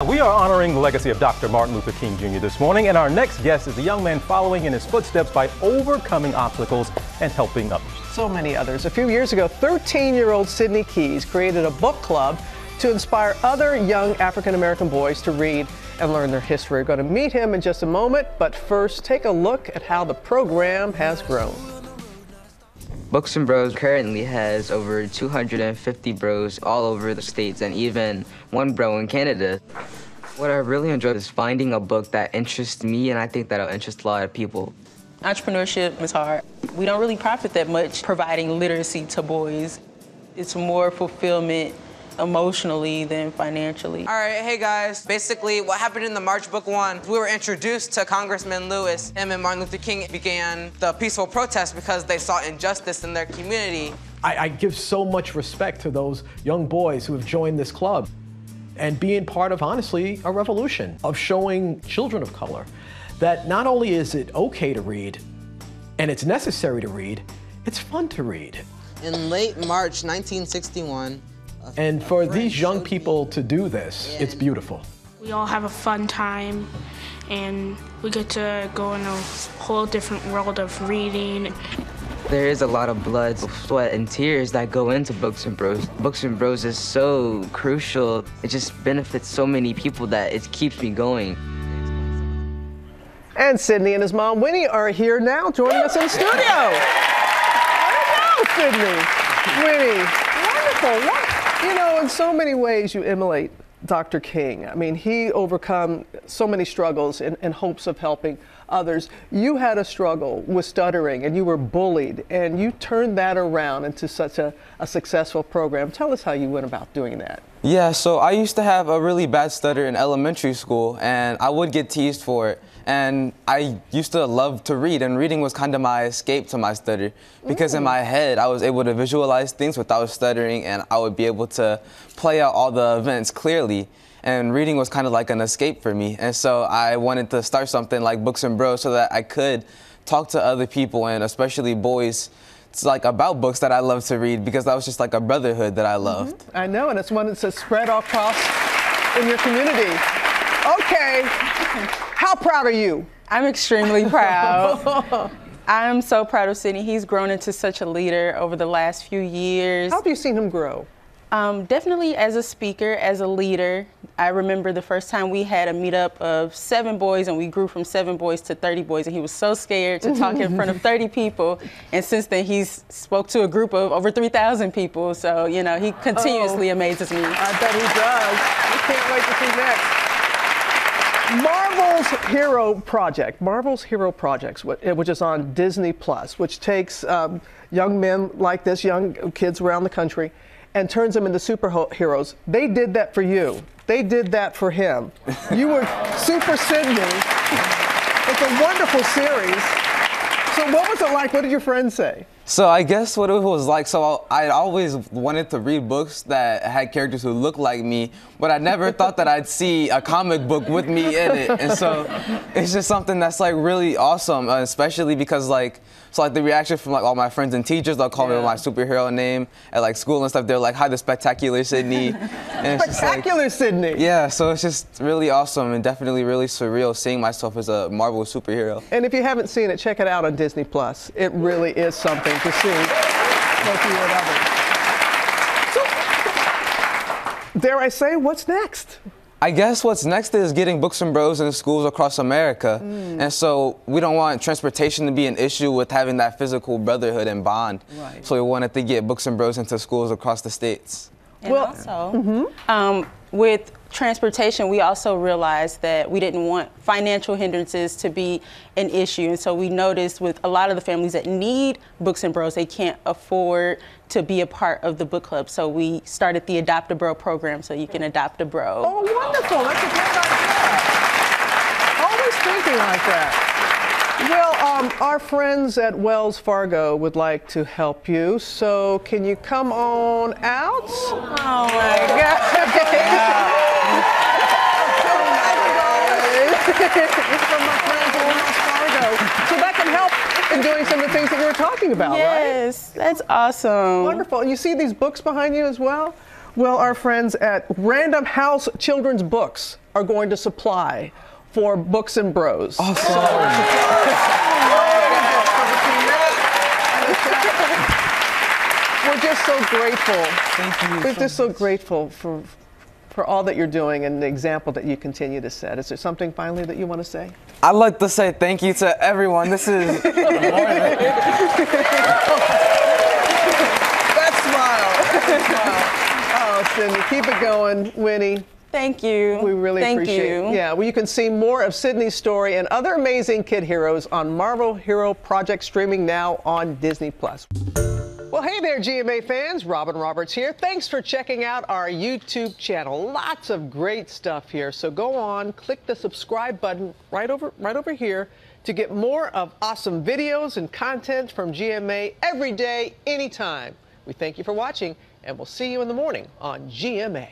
We are honoring the legacy of Dr. Martin Luther King Jr. this morning, and our next guest is a young man following in his footsteps by overcoming obstacles and helping others. So many others. A few years ago, 13-year-old Sidney Keys created a book club to inspire other young African-American boys to read and learn their history. We're going to meet him in just a moment, but first, take a look at how the program has grown. Books and Bros currently has over 250 bros all over the States and even one bro in Canada. What I really enjoy is finding a book that interests me, and I think that'll interest a lot of people. Entrepreneurship is hard. We don't really profit that much providing literacy to boys. It's more fulfillment emotionally than financially. All right, hey guys. Basically, what happened in the March Book 1, we were introduced to Congressman Lewis. Him and Martin Luther King began the peaceful protest because they saw injustice in their community. I give so much respect to those young boys who have joined this club and being part of, honestly, a revolution of showing children of color that not only is it okay to read and it's necessary to read, it's fun to read. In late March 1961, and for these young people to do this, it's beautiful. We all have a fun time, and we get to go in a whole different world of reading. There is a lot of blood, sweat, and tears that go into Books and Bros. Books and Bros is so crucial. It just benefits so many people that it keeps me going. And Sidney and his mom, Winnie, are here now joining us in the studio. There you go, Sidney. Winnie, wonderful. You know, in so many ways you emulate Dr. King. I mean, he overcome so many struggles in hopes of helping others. You had a struggle with stuttering and you were bullied, and you turned that around into such a successful program. Tell us how you went about doing that. Yeah, so I used to have a really bad stutter in elementary school, and I would get teased for it. And I used to love to read, and reading was kind of my escape to my stutter, because in my head I was able to visualize things without stuttering, and I would be able to play out all the events clearly. And reading was kind of like an escape for me. And so I wanted to start something like Books and Bros so that I could talk to other people, and especially boys, it's like about books that I love to read, because that was just like a brotherhood that I loved. I know, and it's one that's spread across in your community. Okay, how proud are you? I'm extremely proud. I'm so proud of Sidney. He's grown into such a leader over the last few years. How have you seen him grow? Definitely as a speaker, as a leader. I remember the first time we had a meetup of 7 boys, and we grew from 7 boys to 30 boys, and he was so scared to talk in front of 30 people. And since then, he's spoke to a group of over 3,000 people. So, you know, he continuously amazes me. I bet he does. We can't wait to see next. Marvel's Hero Projects, which is on Disney Plus, which takes young men like this, young kids around the country, and turns them into superheroes. They did that for you. They did that for him. You were Super Sidney. It's a wonderful series. So what was it like? What did your friends say? So I guess what it was like, so I always wanted to read books that had characters who looked like me, but I never thought that I'd see a comic book with me in it. And so it's just something that's like really awesome, especially because so the reaction from like all my friends and teachers, they'll call me my superhero name at like school and stuff. They're like, "Hi, the Spectacular Sidney." And Spectacular Sidney. Yeah, so it's just really awesome and definitely really surreal seeing myself as a Marvel superhero. And if you haven't seen it, check it out on Disney Plus. It really is something to see. Both you and others. So, dare I say, what's next? I guess what's next is getting Books and Bros in schools across America. And so we don't want transportation to be an issue with having that physical brotherhood and bond. Right. So we wanted to get Books and Bros into schools across the states. And also, with transportation, we also realized that we didn't want financial hindrances to be an issue. And so we noticed with a lot of the families that need Books and Bros, they can't afford to be a part of the book club. So we started the Adopt a Bro program, so you can adopt a bro. Oh, wonderful. That's a great idea. Always thinking like that. Well, our friends at Wells Fargo would like to help you. So can you come on out? Oh, my God. It's from my friends at Wells Fargo. So that can help in doing some of the things that we were talking about, right? Yes, that's awesome. Wonderful. And you see these books behind you as well? Well, our friends at Random House Children's Books are going to supply for Books and Bros. We're just so grateful. Thank you. We're just so grateful for all that you're doing and the example that you continue to set. Is there something finally that you want to say? I'd like to say thank you to everyone. This is That smile. Oh, Sidney, keep it going. Winnie. Thank you. We really Thank appreciate you. it. Yeah, well, you can see more of Sidney's story and other amazing kid heroes on Marvel Hero Project, streaming now on Disney+. Well, hey there, GMA fans. Robin Roberts here. Thanks for checking out our YouTube channel. Lots of great stuff here. So go on, click the subscribe button right over here to get more of awesome videos and content from GMA every day, anytime. We thank you for watching, and we'll see you in the morning on GMA.